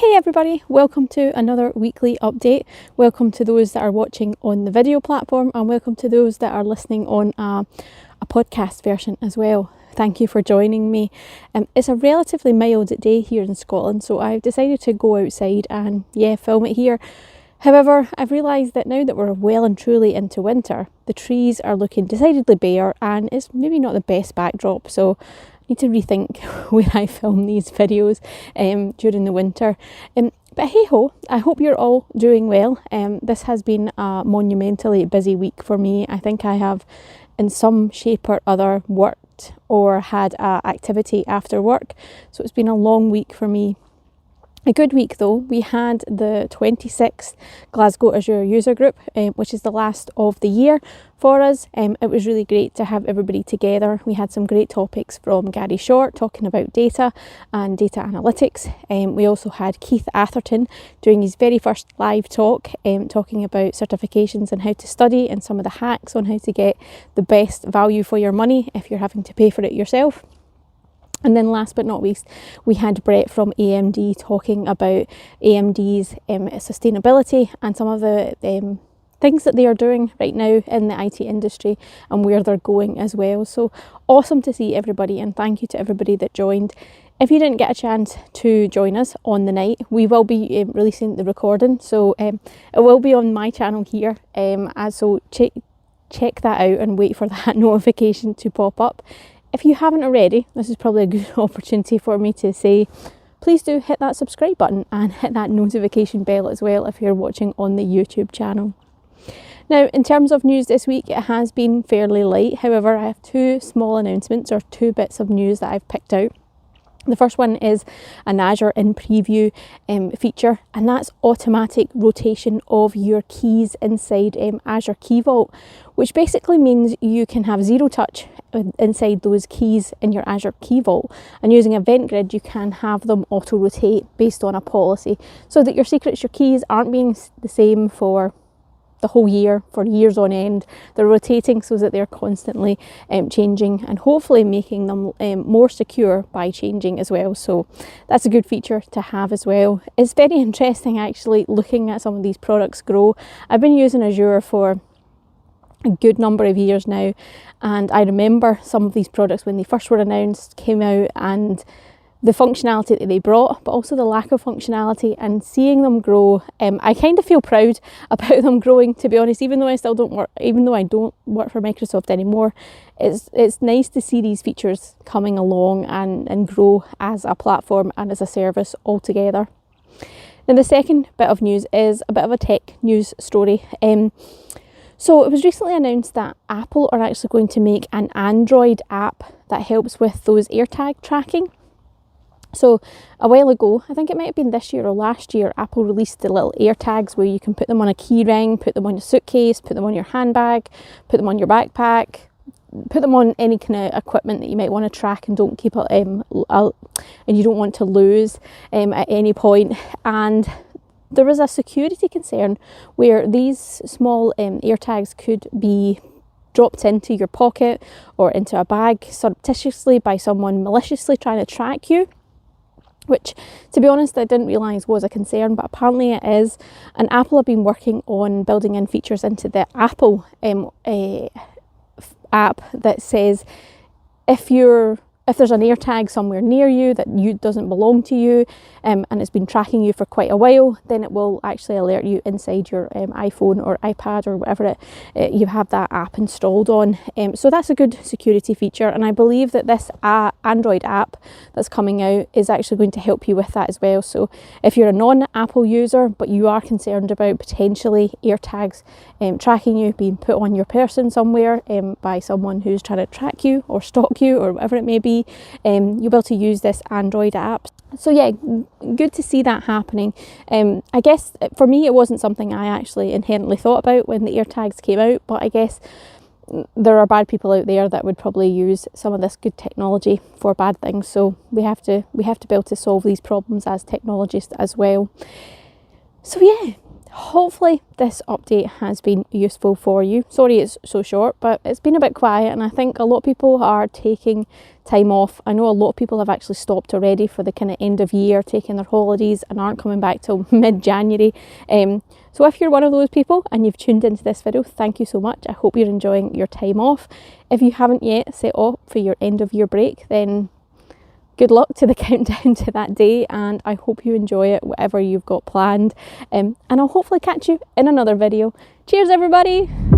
Hey everybody, welcome to another weekly update. Welcome to those that are watching on the video platform and welcome to those that are listening on a podcast version as well. Thank you for joining me. It's a relatively mild day here in Scotland, so I've decided to go outside and film it here. However, I've realised that now that we're well and truly into winter, the trees are looking decidedly bare and it's maybe not the best backdrop, so need to rethink where I film these videos during the winter. But hey ho, I hope you're all doing well. This has been a monumentally busy week for me. I think I have in some shape or other worked or had an activity after work. So it's been a long week for me. A good week though. We had the 26th Glasgow Azure user group, which is the last of the year for us. It was really great to have everybody together. We had some great topics from Gary Short talking about data and data analytics. We also had Keith Atherton doing his very first live talk, talking about certifications and how to study and some of the hacks on how to get the best value for your money if you're having to pay for it yourself. And then last but not least, we had Brett from AMD talking about AMD's sustainability and some of the things that they are doing right now in the IT industry and where they're going as well. So awesome to see everybody, and thank you to everybody that joined. If you didn't get a chance to join us on the night, we will be releasing the recording. So it will be on my channel here. So check that out and wait for that notification to pop up. If you haven't already, this is probably a good opportunity for me to say, please do hit that subscribe button and hit that notification bell as well if you're watching on the YouTube channel. Now, in terms of news this week, it has been fairly light. However, I have two small announcements or two bits of news that I've picked out. The first one is an Azure in Preview feature, and that's automatic rotation of your keys inside Azure Key Vault, which basically means you can have zero touch inside those keys in your Azure Key Vault, and using Event Grid you can have them auto rotate based on a policy so that your secrets, your keys aren't being the same for the whole year, for years on end. They're rotating so that they're constantly changing and hopefully making them more secure by changing as well. So that's a good feature to have as well. It's very interesting actually looking at some of these products grow. I've been using Azure for a good number of years now, and I remember some of these products when they first were announced, came out, and the functionality that they brought, but also the lack of functionality, and seeing them grow. I kind of feel proud about them growing, to be honest, even though I don't work for Microsoft anymore. It's nice to see these features coming along and grow as a platform and as a service altogether. Now the second bit of news is a bit of a tech news story. So it was recently announced that Apple are actually going to make an Android app that helps with those AirTag tracking. So a while ago, I think it might have been this year or last year, Apple released the little AirTags where you can put them on a key ring, put them on your suitcase, put them on your handbag, put them on your backpack, put them on any kind of equipment that you might want to track and don't keep it and you don't want to lose at any point. And there was a security concern where these small AirTags could be dropped into your pocket or into a bag surreptitiously by someone maliciously trying to track you, which, to be honest, I didn't realise was a concern, but apparently it is. And Apple have been working on building in features into the Apple app that says if there's an AirTag somewhere near you that doesn't belong to you and it's been tracking you for quite a while, then it will actually alert you inside your iPhone or iPad or whatever you have that app installed on. So that's a good security feature, and I believe that this Android app that's coming out is actually going to help you with that as well. So if you're a non-Apple user but you are concerned about potentially AirTags tracking you, being put on your person somewhere by someone who's trying to track you or stalk you or whatever it may be, you'll be able to use this Android app. So yeah, good to see that happening. I guess for me it wasn't something I actually inherently thought about when the AirTags came out, but I guess there are bad people out there that would probably use some of this good technology for bad things. So we have to be able to solve these problems as technologists as well. So yeah, hopefully this update has been useful for you. Sorry it's so short, but it's been a bit quiet and I think a lot of people are taking time off. I know a lot of people have actually stopped already for the kind of end of year, taking their holidays and aren't coming back till mid-January. So if you're one of those people and you've tuned into this video, thank you so much. I hope you're enjoying your time off. If you haven't yet set up for your end of year break, then good luck to the countdown to that day, and I hope you enjoy it, whatever you've got planned. And I'll hopefully catch you in another video. Cheers, everybody!